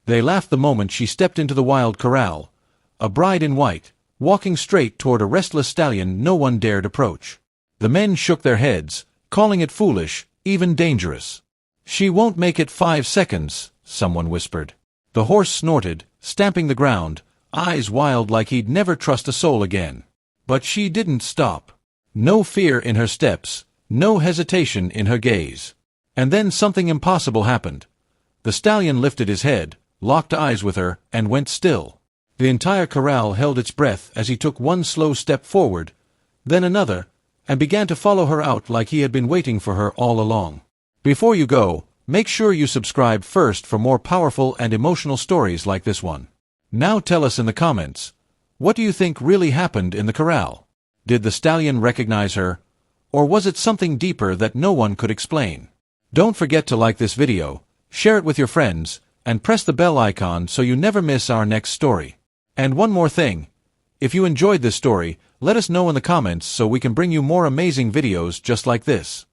They laughed the moment she stepped into the wild corral, a bride in white, walking straight toward a restless stallion no one dared approach. The men shook their heads, calling it foolish, even dangerous. "She won't make it 5 seconds," someone whispered. The horse snorted, stamping the ground, eyes wild like he'd never trust a soul again. But she didn't stop. No fear in her steps, no hesitation in her gaze. And then something impossible happened. The stallion lifted his head, locked eyes with her, and went still. The entire corral held its breath as he took one slow step forward, then another, and began to follow her out like he had been waiting for her all along. Before you go, make sure you subscribe first for more powerful and emotional stories like this one. Now tell us in the comments, what do you think really happened in the corral? Did the stallion recognize her, or was it something deeper that no one could explain? Don't forget to like this video, share it with your friends, and press the bell icon so you never miss our next story. And one more thing, if you enjoyed this story, let us know in the comments so we can bring you more amazing videos just like this.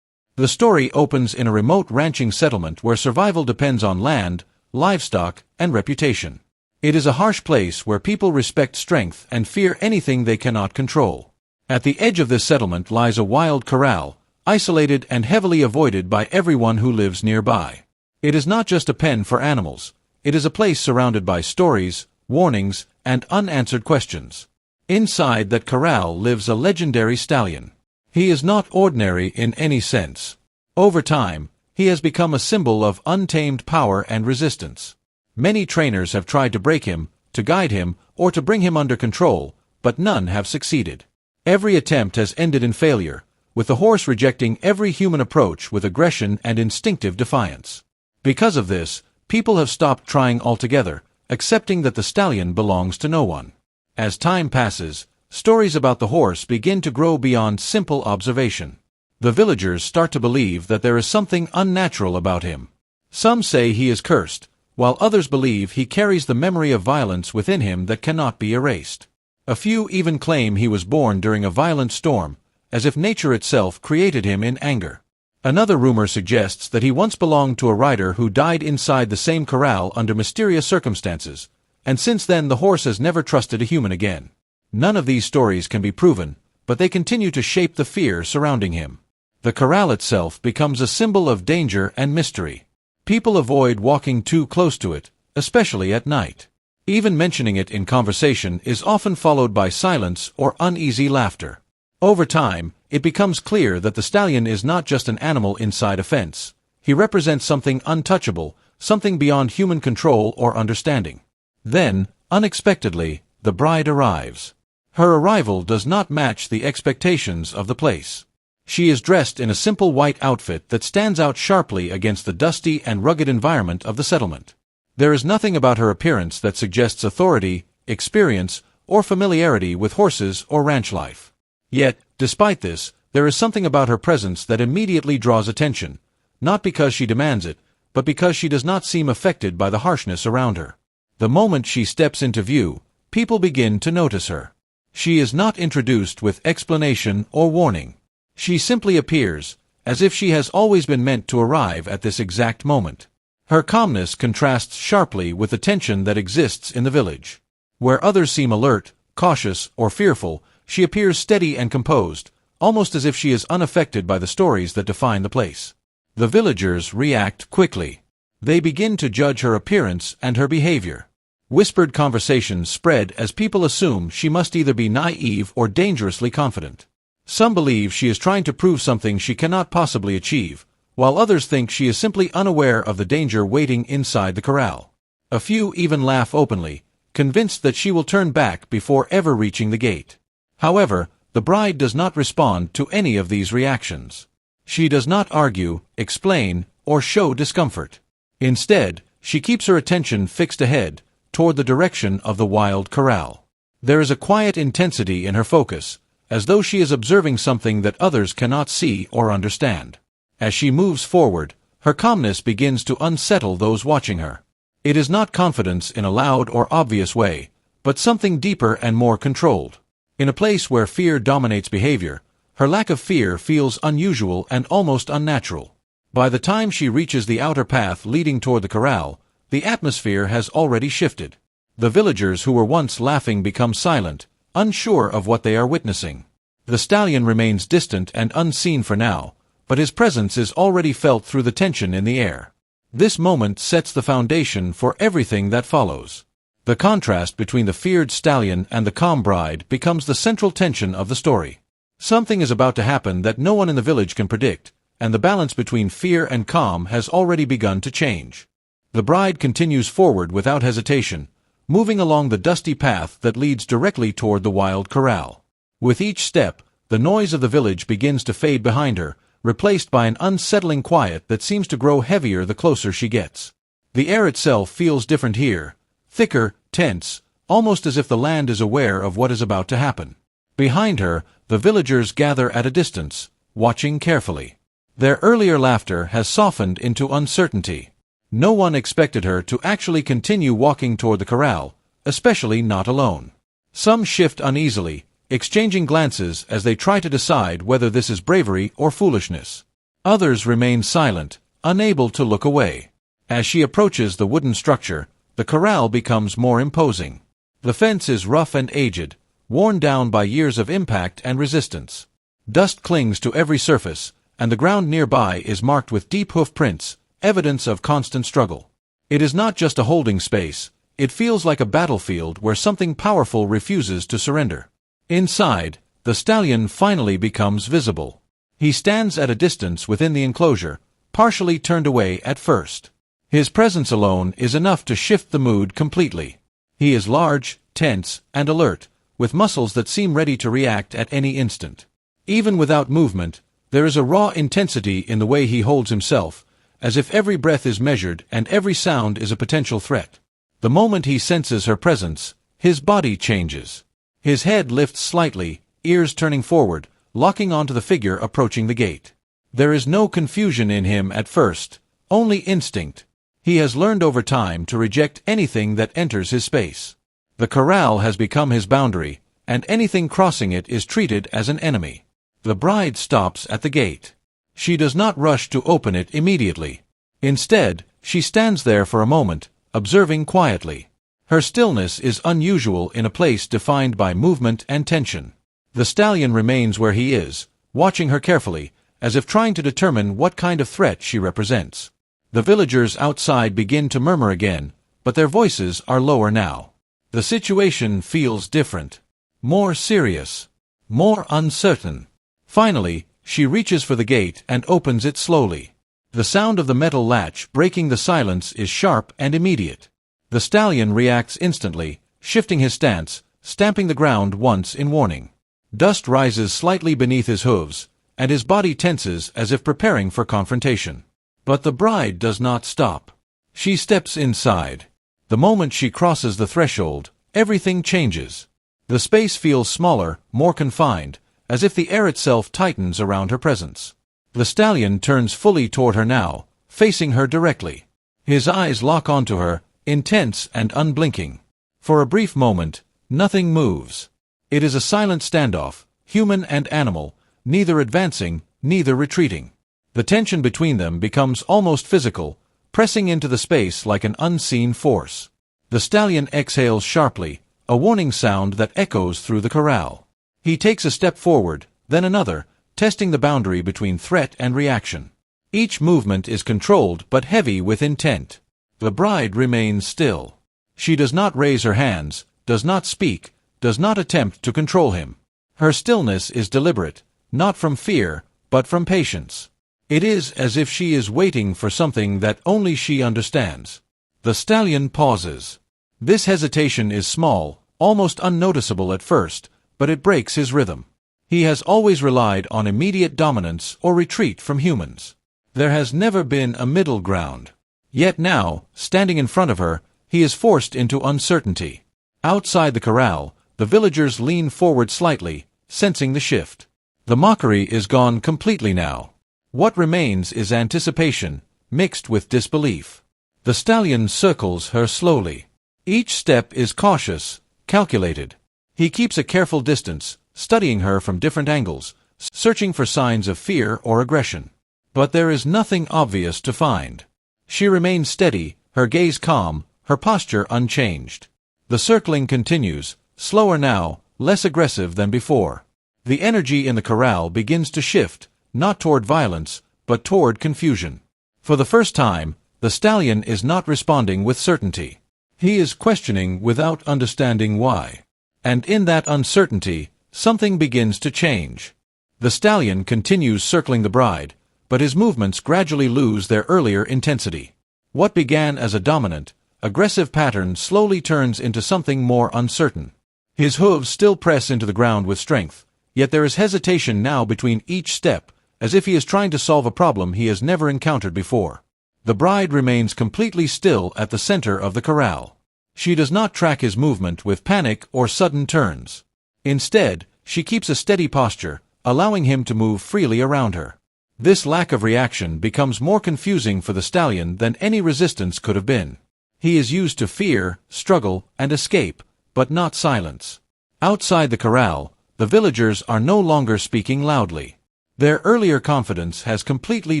The story opens in a remote ranching settlement where survival depends on land, livestock, and reputation. It is a harsh place where people respect strength and fear anything they cannot control. At the edge of this settlement lies a wild corral, isolated and heavily avoided by everyone who lives nearby. It is not just a pen for animals, it is a place surrounded by stories, warnings, and unanswered questions. Inside that corral lives a legendary stallion. He is not ordinary in any sense. Over time, he has become a symbol of untamed power and resistance. Many trainers have tried to break him, to guide him, or to bring him under control, but none have succeeded. Every attempt has ended in failure, with the horse rejecting every human approach with aggression and instinctive defiance. Because of this, people have stopped trying altogether, accepting that the stallion belongs to no one. As time passes, stories about the horse begin to grow beyond simple observation. The villagers start to believe that there is something unnatural about him. Some say he is cursed, while others believe he carries the memory of violence within him that cannot be erased. A few even claim he was born during a violent storm, as if nature itself created him in anger. Another rumor suggests that he once belonged to a rider who died inside the same corral under mysterious circumstances, and since then the horse has never trusted a human again. None of these stories can be proven, but they continue to shape the fear surrounding him. The corral itself becomes a symbol of danger and mystery. People avoid walking too close to it, especially at night. Even mentioning it in conversation is often followed by silence or uneasy laughter. Over time, it becomes clear that the stallion is not just an animal inside a fence. He represents something untouchable, something beyond human control or understanding. Then, unexpectedly, the bride arrives. Her arrival does not match the expectations of the place. She is dressed in a simple white outfit that stands out sharply against the dusty and rugged environment of the settlement. There is nothing about her appearance that suggests authority, experience, or familiarity with horses or ranch life. Yet, despite this, there is something about her presence that immediately draws attention, not because she demands it, but because she does not seem affected by the harshness around her. The moment she steps into view, people begin to notice her. She is not introduced with explanation or warning. She simply appears, as if she has always been meant to arrive at this exact moment. Her calmness contrasts sharply with the tension that exists in the village. Where others seem alert, cautious, or fearful, she appears steady and composed, almost as if she is unaffected by the stories that define the place. The villagers react quickly. They begin to judge her appearance and her behavior. Whispered conversations spread as people assume she must either be naive or dangerously confident. Some believe she is trying to prove something she cannot possibly achieve, while others think she is simply unaware of the danger waiting inside the corral. A few even laugh openly, convinced that she will turn back before ever reaching the gate. However, the bride does not respond to any of these reactions. She does not argue, explain, or show discomfort. Instead, she keeps her attention fixed ahead, toward the direction of the wild corral. There is a quiet intensity in her focus, as though she is observing something that others cannot see or understand. As she moves forward, her calmness begins to unsettle those watching her. It is not confidence in a loud or obvious way, but something deeper and more controlled. In a place where fear dominates behavior, her lack of fear feels unusual and almost unnatural. By the time she reaches the outer path leading toward the corral, the atmosphere has already shifted. The villagers who were once laughing become silent, unsure of what they are witnessing. The stallion remains distant and unseen for now, but his presence is already felt through the tension in the air. This moment sets the foundation for everything that follows. The contrast between the feared stallion and the calm bride becomes the central tension of the story. Something is about to happen that no one in the village can predict, and the balance between fear and calm has already begun to change. The bride continues forward without hesitation, moving along the dusty path that leads directly toward the wild corral. With each step, the noise of the village begins to fade behind her, replaced by an unsettling quiet that seems to grow heavier the closer she gets. The air itself feels different here, thicker, tense, almost as if the land is aware of what is about to happen. Behind her, the villagers gather at a distance, watching carefully. Their earlier laughter has softened into uncertainty. No one expected her to actually continue walking toward the corral, especially not alone. Some shift uneasily, exchanging glances as they try to decide whether this is bravery or foolishness. Others remain silent, unable to look away. As she approaches the wooden structure, the corral becomes more imposing. The fence is rough and aged, worn down by years of impact and resistance. Dust clings to every surface, and the ground nearby is marked with deep hoof prints, evidence of constant struggle. It is not just a holding space, it feels like a battlefield where something powerful refuses to surrender. Inside, the stallion finally becomes visible. He stands at a distance within the enclosure, partially turned away at first. His presence alone is enough to shift the mood completely. He is large, tense, and alert, with muscles that seem ready to react at any instant. Even without movement, there is a raw intensity in the way he holds himself, as if every breath is measured and every sound is a potential threat. The moment he senses her presence, his body changes. His head lifts slightly, ears turning forward, locking onto the figure approaching the gate. There is no confusion in him at first, only instinct. He has learned over time to reject anything that enters his space. The corral has become his boundary, and anything crossing it is treated as an enemy. The bride stops at the gate. She does not rush to open it immediately. Instead, she stands there for a moment, observing quietly. Her stillness is unusual in a place defined by movement and tension. The stallion remains where he is, watching her carefully, as if trying to determine what kind of threat she represents. The villagers outside begin to murmur again, but their voices are lower now. The situation feels different, more serious, more uncertain. Finally, she reaches for the gate and opens it slowly. The sound of the metal latch breaking the silence is sharp and immediate. The stallion reacts instantly, shifting his stance, stamping the ground once in warning. Dust rises slightly beneath his hooves, and his body tenses as if preparing for confrontation. But the bride does not stop. She steps inside. The moment she crosses the threshold, everything changes. The space feels smaller, more confined, as if the air itself tightens around her presence. The stallion turns fully toward her now, facing her directly. His eyes lock onto her, intense and unblinking. For a brief moment, nothing moves. It is a silent standoff, human and animal, neither advancing, neither retreating. The tension between them becomes almost physical, pressing into the space like an unseen force. The stallion exhales sharply, a warning sound that echoes through the corral. He takes a step forward, then another, testing the boundary between threat and reaction. Each movement is controlled but heavy with intent. The bride remains still. She does not raise her hands, does not speak, does not attempt to control him. Her stillness is deliberate, not from fear, but from patience. It is as if she is waiting for something that only she understands. The stallion pauses. This hesitation is small, almost unnoticeable at first, but it breaks his rhythm. He has always relied on immediate dominance or retreat from humans. There has never been a middle ground. Yet now, standing in front of her, he is forced into uncertainty. Outside the corral, the villagers lean forward slightly, sensing the shift. The mockery is gone completely now. What remains is anticipation, mixed with disbelief. The stallion circles her slowly. Each step is cautious, calculated. He keeps a careful distance, studying her from different angles, searching for signs of fear or aggression. But there is nothing obvious to find. She remains steady, her gaze calm, her posture unchanged. The circling continues, slower now, less aggressive than before. The energy in the corral begins to shift, not toward violence, but toward confusion. For the first time, the stallion is not responding with certainty. He is questioning without understanding why. And in that uncertainty, something begins to change. The stallion continues circling the bride, but his movements gradually lose their earlier intensity. What began as a dominant, aggressive pattern slowly turns into something more uncertain. His hooves still press into the ground with strength, yet there is hesitation now between each step, as if he is trying to solve a problem he has never encountered before. The bride remains completely still at the center of the corral. She does not track his movement with panic or sudden turns. Instead, she keeps a steady posture, allowing him to move freely around her. This lack of reaction becomes more confusing for the stallion than any resistance could have been. He is used to fear, struggle, and escape, but not silence. Outside the corral, the villagers are no longer speaking loudly. Their earlier confidence has completely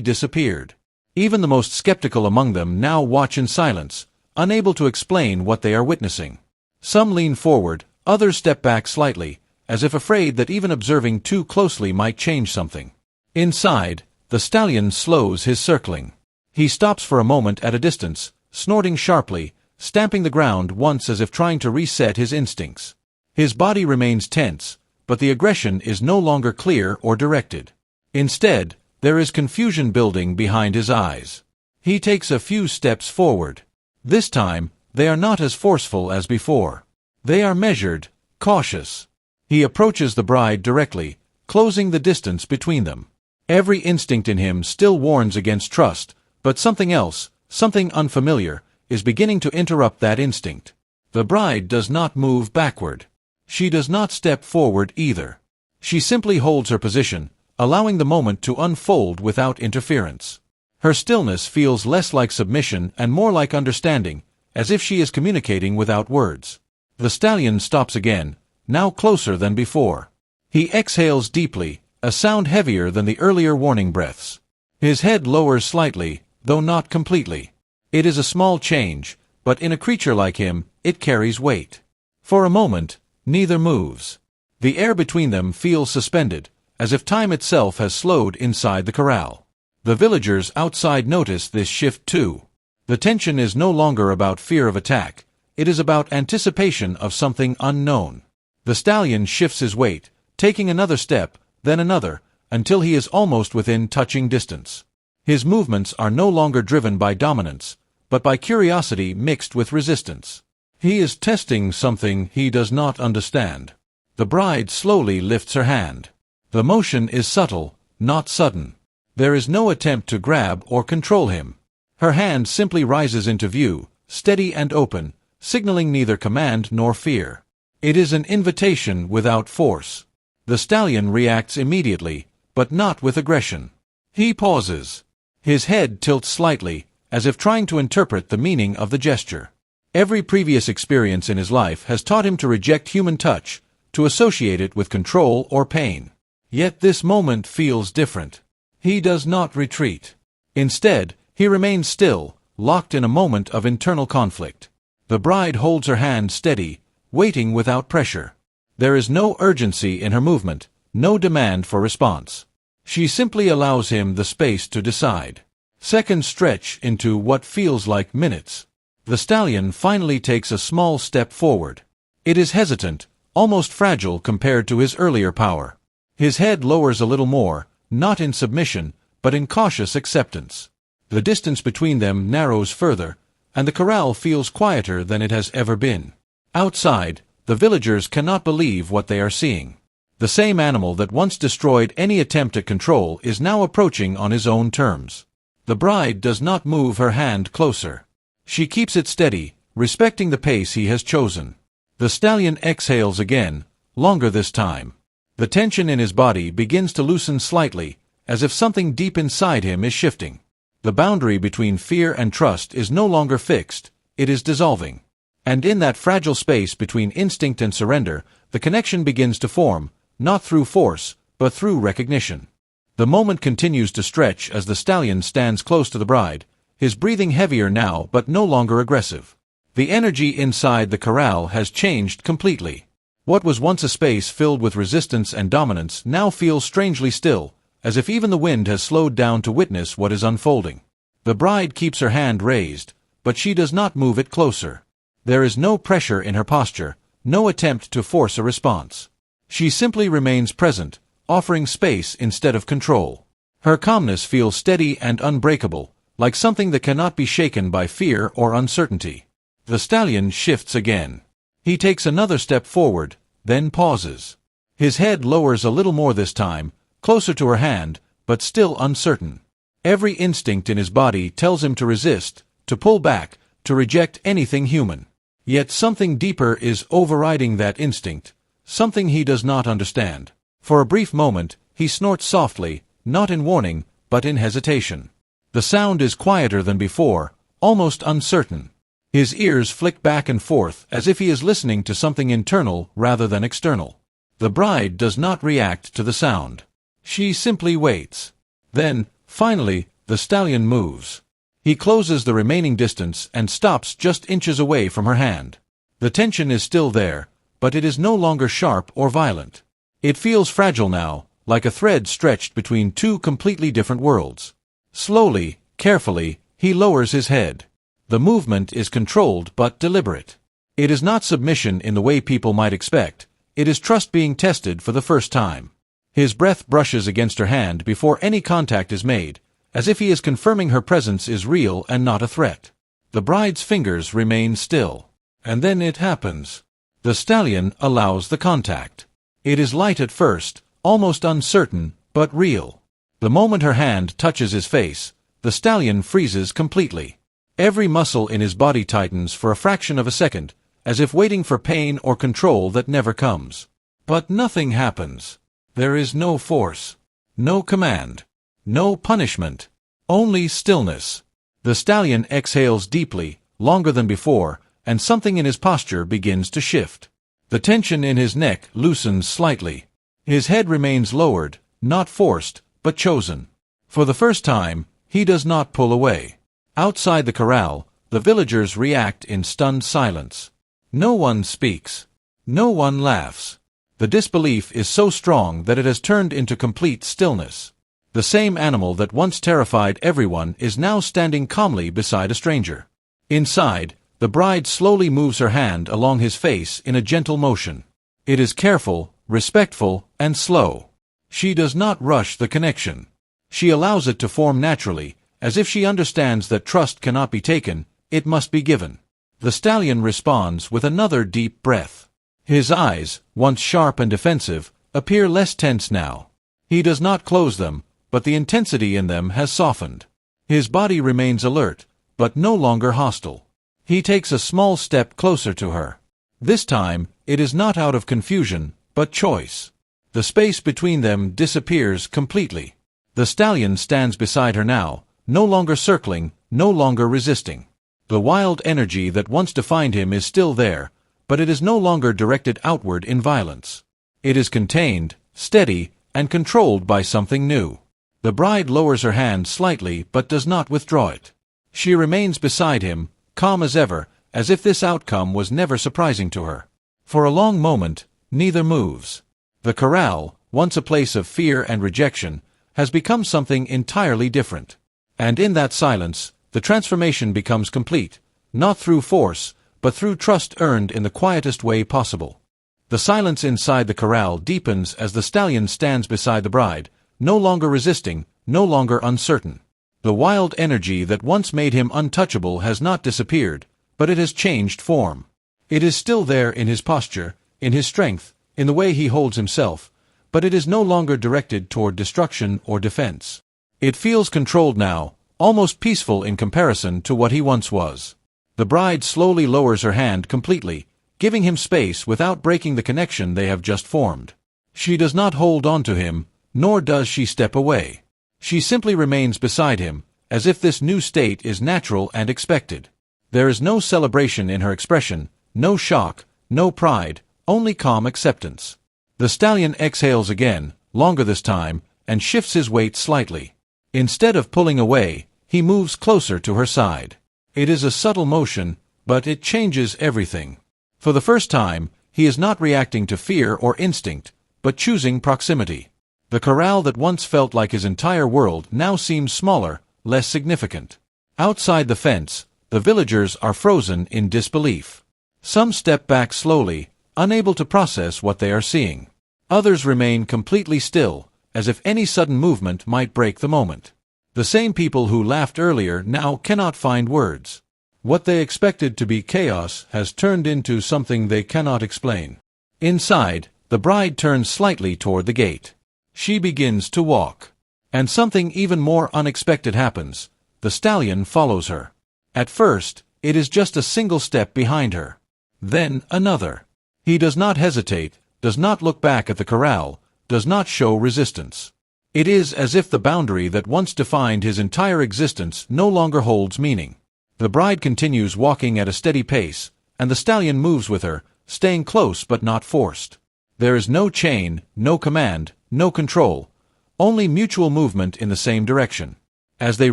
disappeared. Even the most skeptical among them now watch in silence, unable to explain what they are witnessing. Some lean forward, others step back slightly, as if afraid that even observing too closely might change something. Inside, the stallion slows his circling. He stops for a moment at a distance, snorting sharply, stamping the ground once as if trying to reset his instincts. His body remains tense, but the aggression is no longer clear or directed. Instead, there is confusion building behind his eyes. He takes a few steps forward. This time, they are not as forceful as before. They are measured, cautious. He approaches the bride directly, closing the distance between them. Every instinct in him still warns against trust, but something else, something unfamiliar, is beginning to interrupt that instinct. The bride does not move backward. She does not step forward either. She simply holds her position, allowing the moment to unfold without interference. Her stillness feels less like submission and more like understanding, as if she is communicating without words. The stallion stops again, now closer than before. He exhales deeply, a sound heavier than the earlier warning breaths. His head lowers slightly, though not completely. It is a small change, but in a creature like him, it carries weight. For a moment, neither moves. The air between them feels suspended, as if time itself has slowed inside the corral. The villagers outside notice this shift too. The tension is no longer about fear of attack, it is about anticipation of something unknown. The stallion shifts his weight, taking another step, then another, until he is almost within touching distance. His movements are no longer driven by dominance, but by curiosity mixed with resistance. He is testing something he does not understand. The bride slowly lifts her hand. The motion is subtle, not sudden. There is no attempt to grab or control him. Her hand simply rises into view, steady and open, signaling neither command nor fear. It is an invitation without force. The stallion reacts immediately, but not with aggression. He pauses. His head tilts slightly, as if trying to interpret the meaning of the gesture. Every previous experience in his life has taught him to reject human touch, to associate it with control or pain. Yet this moment feels different. He does not retreat. Instead, he remains still, locked in a moment of internal conflict. The bride holds her hand steady, waiting without pressure. There is no urgency in her movement, no demand for response. She simply allows him the space to decide. Seconds stretch into what feels like minutes. The stallion finally takes a small step forward. It is hesitant, almost fragile compared to his earlier power. His head lowers a little more, not in submission, but in cautious acceptance. The distance between them narrows further, and the corral feels quieter than it has ever been. Outside, the villagers cannot believe what they are seeing. The same animal that once destroyed any attempt at control is now approaching on his own terms. The bride does not move her hand closer. She keeps it steady, respecting the pace he has chosen. The stallion exhales again, longer this time. The tension in his body begins to loosen slightly, as if something deep inside him is shifting. The boundary between fear and trust is no longer fixed, it is dissolving. And in that fragile space between instinct and surrender, the connection begins to form, not through force, but through recognition. The moment continues to stretch as the stallion stands close to the bride, his breathing heavier now but no longer aggressive. The energy inside the corral has changed completely. What was once a space filled with resistance and dominance now feels strangely still, as if even the wind has slowed down to witness what is unfolding. The bride keeps her hand raised, but she does not move it closer. There is no pressure in her posture, no attempt to force a response. She simply remains present, offering space instead of control. Her calmness feels steady and unbreakable, like something that cannot be shaken by fear or uncertainty. The stallion shifts again. He takes another step forward, then pauses. His head lowers a little more this time, closer to her hand, but still uncertain. Every instinct in his body tells him to resist, to pull back, to reject anything human. Yet something deeper is overriding that instinct, something he does not understand. For a brief moment, he snorts softly, not in warning, but in hesitation. The sound is quieter than before, almost uncertain. His ears flick back and forth as if he is listening to something internal rather than external. The bride does not react to the sound. She simply waits. Then, finally, the stallion moves. He closes the remaining distance and stops just inches away from her hand. The tension is still there, but it is no longer sharp or violent. It feels fragile now, like a thread stretched between two completely different worlds. Slowly, carefully, he lowers his head. The movement is controlled but deliberate. It is not submission in the way people might expect, it is trust being tested for the first time. His breath brushes against her hand before any contact is made, as if he is confirming her presence is real and not a threat. The bride's fingers remain still. And then it happens. The stallion allows the contact. It is light at first, almost uncertain, but real. The moment her hand touches his face, the stallion freezes completely. Every muscle in his body tightens for a fraction of a second, as if waiting for pain or control that never comes. But nothing happens. There is no force, no command, no punishment, only stillness. The stallion exhales deeply, longer than before, and something in his posture begins to shift. The tension in his neck loosens slightly. His head remains lowered, not forced, but chosen. For the first time, he does not pull away. Outside the corral, the villagers react in stunned silence. No one speaks. No one laughs. The disbelief is so strong that it has turned into complete stillness. The same animal that once terrified everyone is now standing calmly beside a stranger. Inside, the bride slowly moves her hand along his face in a gentle motion. It is careful, respectful, and slow. She does not rush the connection. She allows it to form naturally, as if she understands that trust cannot be taken, it must be given. The stallion responds with another deep breath. His eyes, once sharp and defensive, appear less tense now. He does not close them, but the intensity in them has softened. His body remains alert, but no longer hostile. He takes a small step closer to her. This time, it is not out of confusion, but choice. The space between them disappears completely. The stallion stands beside her now, no longer circling, no longer resisting. The wild energy that once defined him is still there, but it is no longer directed outward in violence. It is contained, steady, and controlled by something new. The bride lowers her hand slightly but does not withdraw it. She remains beside him, calm as ever, as if this outcome was never surprising to her. For a long moment, neither moves. The corral, once a place of fear and rejection, has become something entirely different. And in that silence, the transformation becomes complete, not through force, but through trust earned in the quietest way possible. The silence inside the corral deepens as the stallion stands beside the bride, no longer resisting, no longer uncertain. The wild energy that once made him untouchable has not disappeared, but it has changed form. It is still there in his posture, in his strength, in the way he holds himself, but it is no longer directed toward destruction or defense. It feels controlled now, almost peaceful in comparison to what he once was. The bride slowly lowers her hand completely, giving him space without breaking the connection they have just formed. She does not hold on to him, nor does she step away. She simply remains beside him, as if this new state is natural and expected. There is no celebration in her expression, no shock, no pride, only calm acceptance. The stallion exhales again, longer this time, and shifts his weight slightly. Instead of pulling away, He moves closer to her side. It is a subtle motion, but it changes everything. For the first time, he is not reacting to fear or instinct, but choosing proximity. The corral that once felt like his entire world now seems smaller, less significant. Outside the fence, the villagers are frozen in disbelief. Some step back slowly, unable to process what they are seeing. Others remain completely still, as if any sudden movement might break the moment. The same people who laughed earlier now cannot find words. What they expected to be chaos has turned into something they cannot explain. Inside, the bride turns slightly toward the gate. She begins to walk. And something even more unexpected happens. The stallion follows her. At first, it is just a single step behind her. Then another. He does not hesitate, does not look back at the corral, does not show resistance. It is as if the boundary that once defined his entire existence no longer holds meaning. The bride continues walking at a steady pace, and the stallion moves with her, staying close but not forced. There is no chain, no command, no control, only mutual movement in the same direction. As they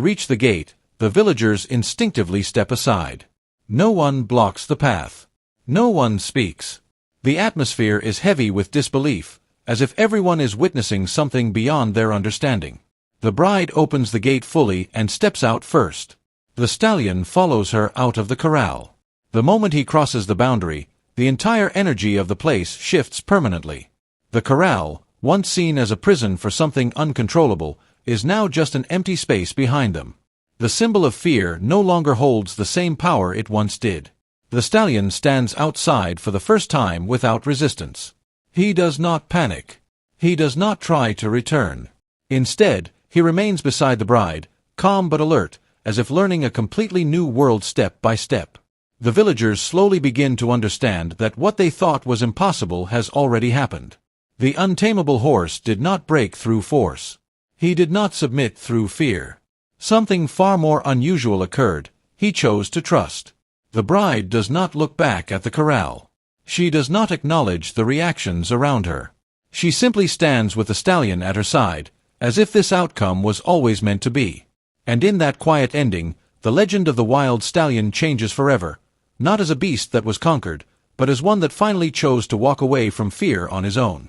reach the gate, the villagers instinctively step aside. No one blocks the path. No one speaks. The atmosphere is heavy with disbelief, as if everyone is witnessing something beyond their understanding. The bride opens the gate fully and steps out first. The stallion follows her out of the corral. The moment he crosses the boundary, the entire energy of the place shifts permanently. The corral, once seen as a prison for something uncontrollable, is now just an empty space behind them. The symbol of fear no longer holds the same power it once did. The stallion stands outside for the first time without resistance. He does not panic. He does not try to return. Instead, he remains beside the bride, calm but alert, as if learning a completely new world step by step. The villagers slowly begin to understand that what they thought was impossible has already happened. The untamable horse did not break through force. He did not submit through fear. Something far more unusual occurred. He chose to trust. The bride does not look back at the corral. She does not acknowledge the reactions around her. She simply stands with the stallion at her side, as if this outcome was always meant to be. And in that quiet ending, the legend of the wild stallion changes forever, not as a beast that was conquered, but as one that finally chose to walk away from fear on his own.